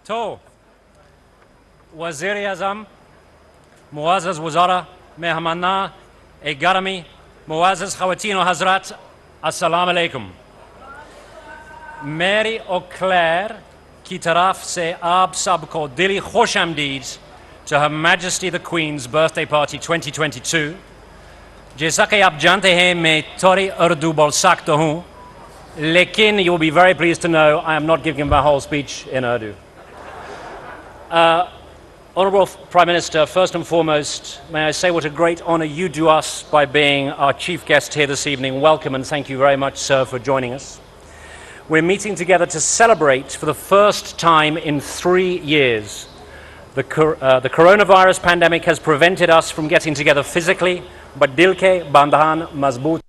तो वज़ीर-ए-आज़म, मुअज़्ज़ज़ वज़ारा, मेहमाना गिरामी, मुअज़्ज़ज़ ख़वातीन व हज़रात, अस्सलाम अलैकुम। मेरी और क्लेयर की तरफ से आप सबको दिली खुशामदीद to Her Majesty the Queen's Birthday Party 2022. जैसा कि आप जानते हैं मैं थोड़ी उर्दू बोल सकता हूँ, लेकिन you'll be very pleased to know I am not giving my whole speech in Urdu. Honourable Prime Minister, first and foremost, may I say what a great honour you do us by being our chief guest here this evening. Welcome and thank you very much, sir, for joining us. We're meeting together to celebrate for the first time in 3 years. The coronavirus pandemic has prevented us from getting together physically, but dil ke bandhan mazboot.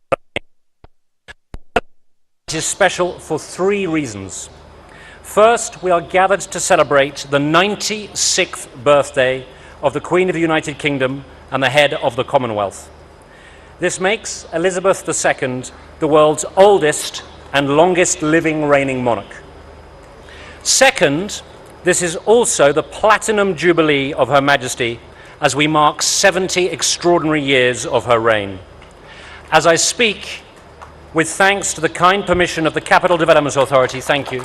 It is special for 3 reasons. First, we are gathered to celebrate the 96th birthday of the Queen of the United Kingdom and the head of the Commonwealth. This makes Elizabeth II the world's oldest and longest living reigning monarch. Second, this is also the Platinum Jubilee of Her Majesty as we mark 70 extraordinary years of her reign. As I speak, with thanks to the kind permission of the Capital Development Authority, thank you,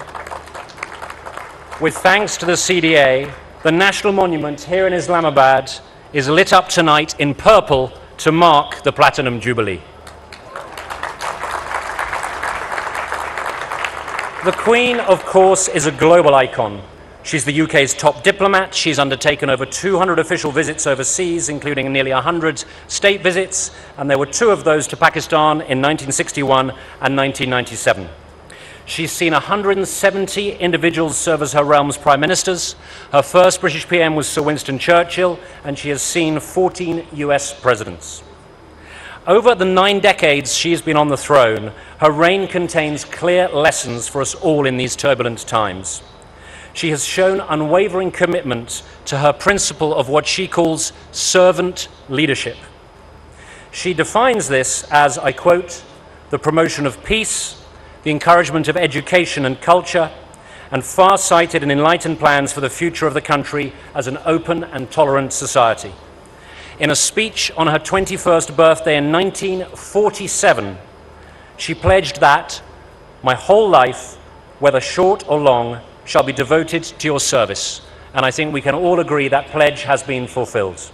with thanks to the CDA, the National Monument here in Islamabad is lit up tonight in purple to mark the Platinum Jubilee. The Queen, of course, is a global icon. She's the UK's top diplomat. She's undertaken over 200 official visits overseas, including nearly 100 state visits, and there were 2 of those to Pakistan in 1961 and 1997. She's seen 170 individuals serve as her realm's prime ministers. Her first British PM was Sir Winston Churchill, and she has seen 14 US presidents. Over the 9 decades she has been on the throne, her reign contains clear lessons for us all in these turbulent times. She has shown unwavering commitment to her principle of what she calls servant leadership. She defines this as, I quote, the promotion of peace, the encouragement of education and culture, and far-sighted and enlightened plans for the future of the country as an open and tolerant society. In a speech on her 21st birthday in 1947, she pledged that my whole life, whether short or long, shall be devoted to your service. And I think we can all agree that pledge has been fulfilled.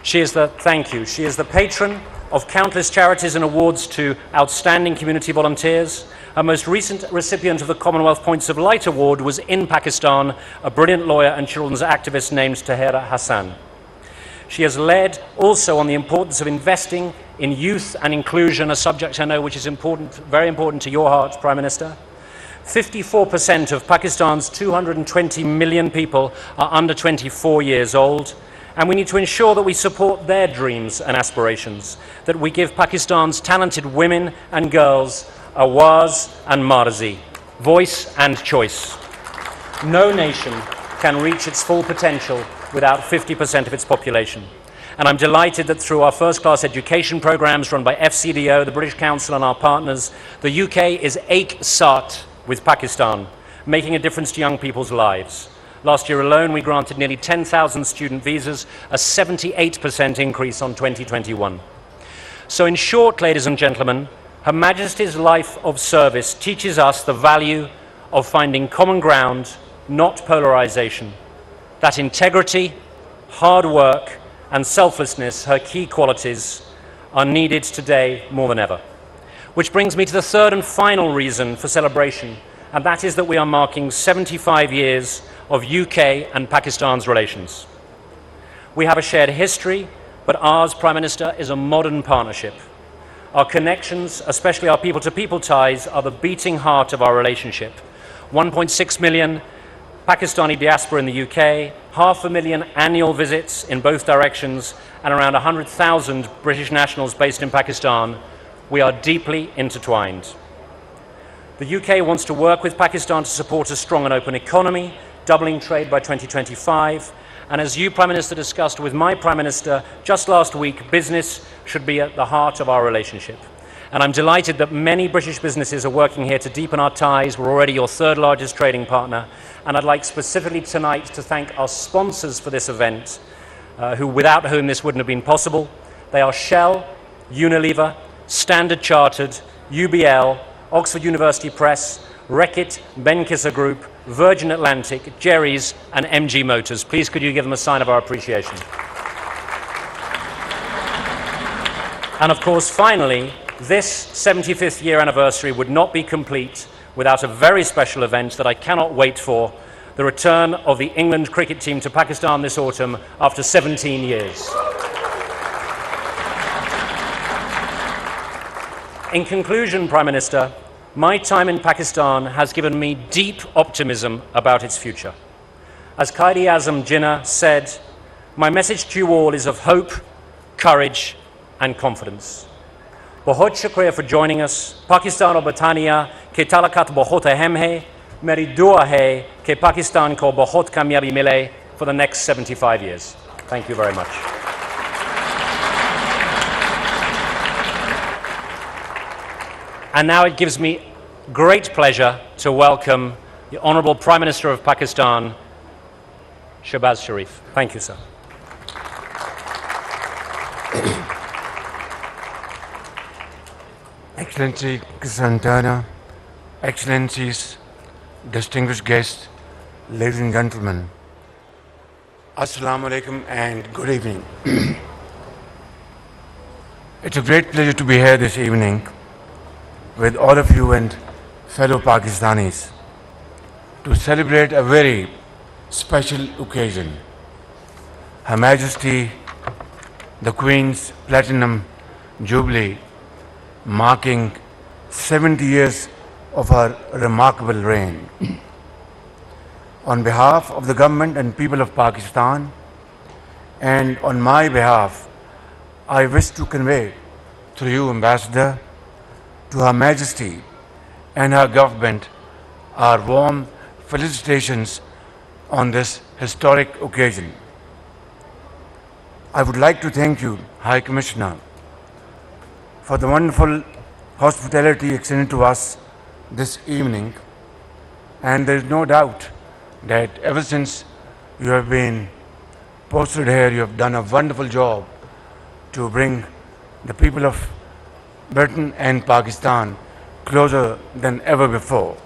She is the patron of countless charities and awards to outstanding community volunteers. Her most recent recipient of the Commonwealth Points of Light Award was in Pakistan, a brilliant lawyer and children's activist named Tahira Hassan. She has led also on the importance of investing in youth and inclusion, a subject I know which is important, very important to your heart, Prime Minister. 54% of Pakistan's 220 million people are under 24 years old, and we need to ensure that we support their dreams and aspirations, that we give Pakistan's talented women and girls awaz and marzi, voice and choice. No nation can reach its full potential without 50% of its population. And I'm delighted that through our first-class education programs run by FCDO, the British Council and our partners, the UK is ek saath with Pakistan, making a difference to young people's lives. Last year alone, we granted nearly 10,000 student visas, a 78% increase on 2021. So in short, ladies and gentlemen, Her Majesty's life of service teaches us the value of finding common ground, not polarization, that integrity, hard work, and selflessness, her key qualities, are needed today more than ever. Which brings me to the third and final reason for celebration, and that is that we are marking 75 years of UK and Pakistan's relations. We have a shared history, but ours, Prime Minister, is a modern partnership. Our connections, especially our people-to-people ties, are the beating heart of our relationship. 1.6 million Pakistani diaspora in the UK, 500,000 annual visits in both directions, and around 100,000 British nationals based in Pakistan. We are deeply intertwined. The UK wants to work with Pakistan to support a strong and open economy, doubling trade by 2025. And as you, Prime Minister, discussed with my Prime Minister just last week, business should be at the heart of our relationship. And I'm delighted that many British businesses are working here to deepen our ties. We're already your third largest trading partner. And I'd like specifically tonight to thank our sponsors for this event, without whom this wouldn't have been possible. They are Shell, Unilever, Standard Chartered, UBL, Oxford University Press, Reckitt, Benckiser Group, Virgin Atlantic, Jerry's, and MG Motors. Please could you give them a sign of our appreciation. And of course, finally, this 75th year anniversary would not be complete without a very special event that I cannot wait for, the return of the England cricket team to Pakistan this autumn after 17 years. In conclusion, Prime Minister, my time in Pakistan has given me deep optimism about its future. As Quaid-e-Azam Jinnah said, my message to you all is of hope, courage, and confidence. Bahut shukriya for joining us. Pakistan aur Batania ke talakat bahut ahem hai. Meri dua hai ke Pakistan ko bahut kamyabi mile for the next 75 years. Thank you very much. And now it gives me great pleasure to welcome the Honourable Prime Minister of Pakistan, Shahbaz Sharif. Thank you, sir. Excellency Santana, Excellencies, distinguished guests, ladies and gentlemen, Assalamu alaikum and good evening. It's a great pleasure to be here this evening with all of you and fellow Pakistanis to celebrate a very special occasion. Her Majesty, the Queen's Platinum Jubilee, marking 70 years of her remarkable reign. On behalf of the government and people of Pakistan, and on my behalf, I wish to convey through you, Ambassador, to Her Majesty and her government our warm felicitations on this historic occasion. I would like to thank you, High Commissioner, for the wonderful hospitality extended to us this evening, and there is no doubt that ever since you have been posted here, you have done a wonderful job to bring the people of Britain and Pakistan closer than ever before.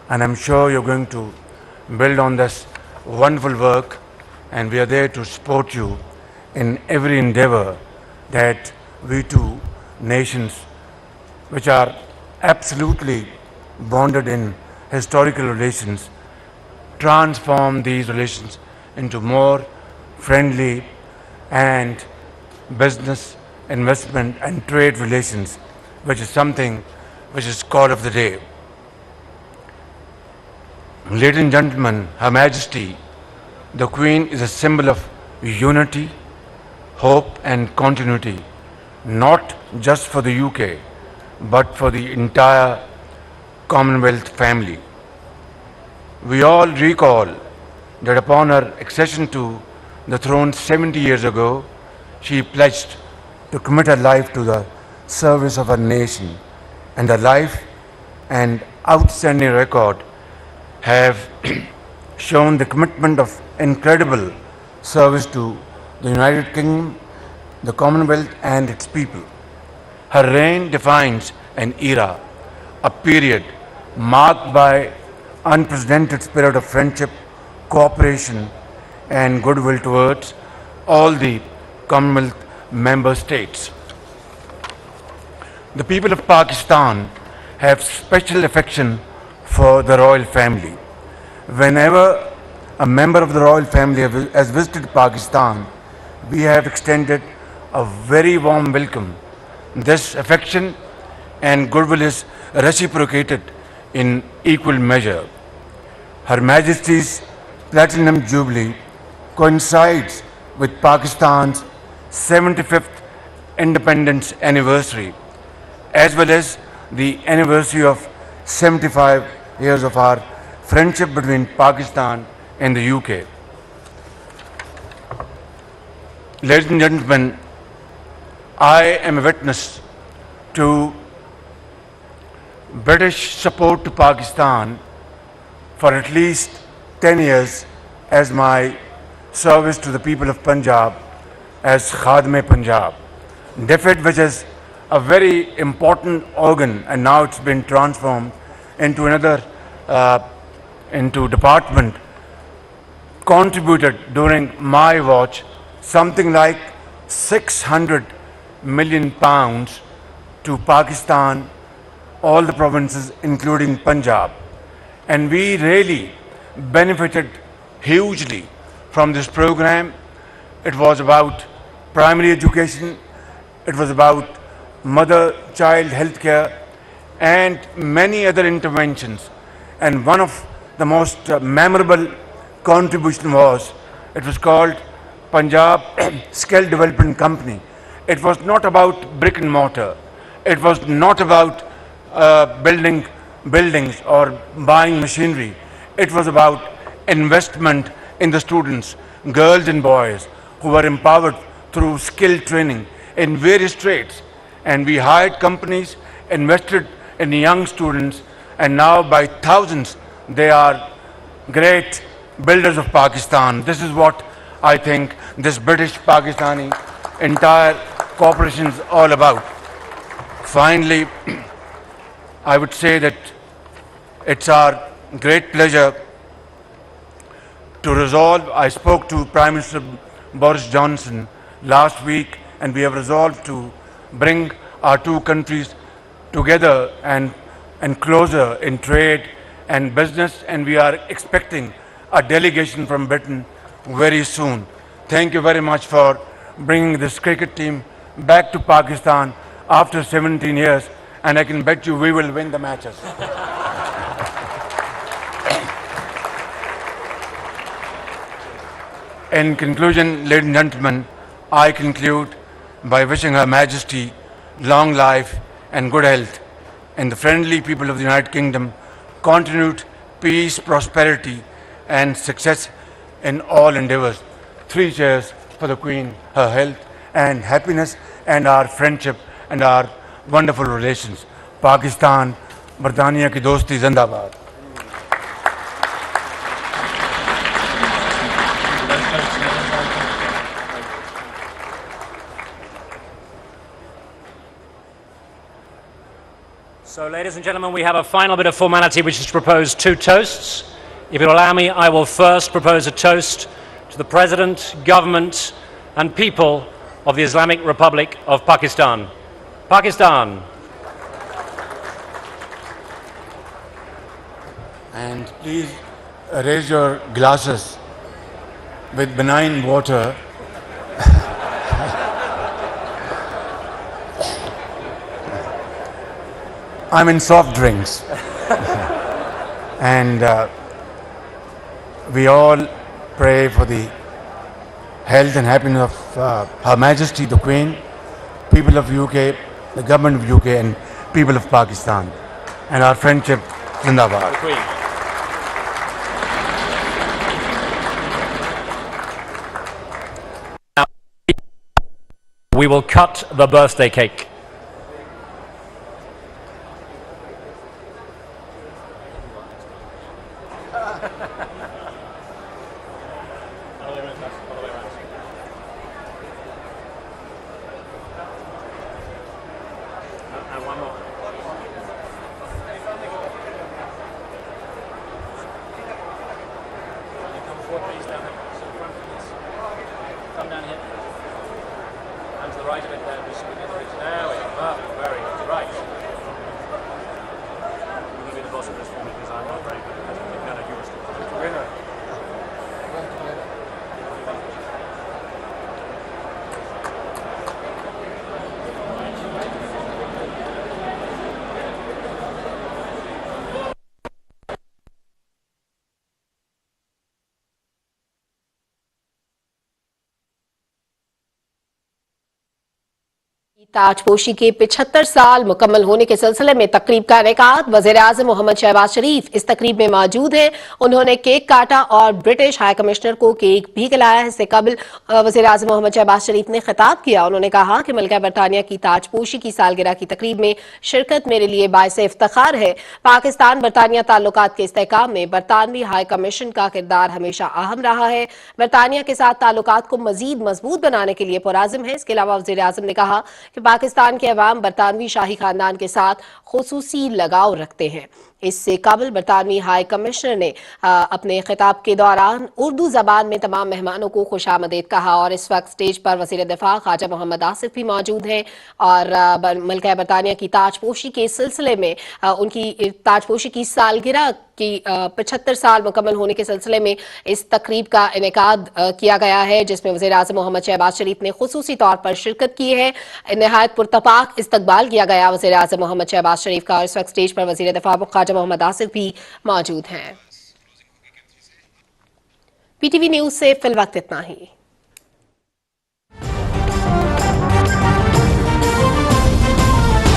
And I'm sure you're going to build on this wonderful work, and we are there to support you in every endeavor that we two nations, which are absolutely bonded in historical relations, transform these relations into more friendly and business, investment and trade relations, which is something which is call of the day. Ladies and gentlemen, Her Majesty, the Queen is a symbol of unity, hope and continuity, not just for the UK, but for the entire Commonwealth family. We all recall that upon her accession to the throne 70 years ago, she pledged to commit her life to the service of her nation, and her life and outstanding record have shown the commitment of incredible service to the United Kingdom, the Commonwealth and its people. Her reign defines an era, a period marked by unprecedented spirit of friendship, cooperation and goodwill towards all the Commonwealth member states. The people of Pakistan have special affection for the royal family. Whenever a member of the royal family has visited Pakistan, we have extended a very warm welcome. This affection and goodwill is reciprocated in equal measure. Her Majesty's Platinum Jubilee coincides with Pakistan's 75th independence anniversary, as well as the anniversary of 75 years of our friendship between Pakistan and the UK. Ladies and gentlemen, I am a witness to British support to Pakistan for at least 10 years as my service to the people of Punjab as Khadme Punjab. DFID, which is a very important organ, and now it's been transformed into another into department, contributed during my watch something like 600 million pounds to Pakistan, all the provinces including Punjab. And we really benefited hugely from this program. It was about primary education, it was about mother-child health care and many other interventions. And one of the most memorable contribution was, it was called Punjab Skill Development Company. It was not about brick and mortar. It was not about building buildings or buying machinery. It was about investment in the students, girls and boys, who were empowered through skill training in various trades. And we hired companies, invested in young students, and now by thousands they are great builders of Pakistan. This is what I think this British-Pakistani entire cooperation is all about. Finally, I would say that it's our great pleasure to resolve. I spoke to Prime Minister Boris Johnson last week, and we have resolved to bring our two countries together and closer in trade and business, and we are expecting a delegation from Britain very soon. Thank you very much for bringing this cricket team back to Pakistan after 17 years, and I can bet you we will win the matches. In conclusion, ladies and gentlemen, I conclude by wishing Her Majesty long life and good health, and the friendly people of the United Kingdom continued peace, prosperity, and success in all endeavors. 3 cheers for the Queen, her health and happiness, and our friendship and our wonderful relations. Pakistan, Britania ki dosti zindabad. So, ladies and gentlemen, we have a final bit of formality, which is to propose 2 toasts. If you'll allow me, I will first propose a toast to the President, Government, and people of the Islamic Republic of Pakistan. Pakistan. And please raise your glasses with benign water. I'm in soft drinks. And we all pray for the health and happiness of Her Majesty the Queen, people of UK, the government of UK, and people of Pakistan, and our friendship zindabad. The Queen. Now, we will cut the birthday cake. ताजपोशी के 75 साल मुकम्मल होने के सिलसिले में तकरीब का इनेकाद। वज़ीर-ए-आज़म मोहम्मद शहबाज शरीफ इस तकरीब में मौजूद हैं। उन्होंने केक काटा और ब्रिटिश हाई कमिश्नर को केक भी खिलाया। इससे कबल वज़ीर-ए-आज़म मोहम्मद शहबाज शरीफ ने खिताब किया। उन्होंने कहा कि मलका बरतानिया की ताजपोशी की सालगिरह की तकरीब में शिरकत मेरे लिए बाइस इफ्तिखार है। पाकिस्तान बरतानिया ताल्लुकात के इस्तेहकाम में बरतानवी हाई कमीशन का किरदार हमेशा अहम रहा है। बरतानिया के साथ ताल्लुकात को मजीद मजबूत बनाने के लिए पुराज़िम है। इसके अलावा वज़ीर-ए-आज़म ने कहा कि पाकिस्तान के अवाम बरतानवी शाही खानदान के साथ खुसूसी लगाव रखते हैं। इससे कबल बरतानवी हाई कमिश्नर ने अपने खिताब के दौरान उर्दू जबान में तमाम मेहमानों को खुशामदीद कहा। और इस वक्त स्टेज पर वज़ीर दिफा ख्वाजा मोहम्मद आसिफ भी मौजूद हैं और मलका बरतानिया की ताजपोशी के सिलसिले में उनकी ताजपोशी की सालगिरह की 75 साल मुकम्मल होने के सिलसिले में इस तकरीब का इनेकाद किया गया है, जिसमें वज़ीर-ए-आज़म मोहम्मद शहबाज शरीफ ने खुसूसी तौर पर शिरकत की है। नहायत पुरतपाक इस्तकबाल किया गया वज़ीर-ए-आज़म मोहम्मद शहबाज शरीफ का। और इस वक्त स्टेज पर वज़ीर दिफा ख्वाजा मोहम्मद आसिफ भी मौजूद हैं। PTV न्यूज़ से फिल वक्त इतना ही।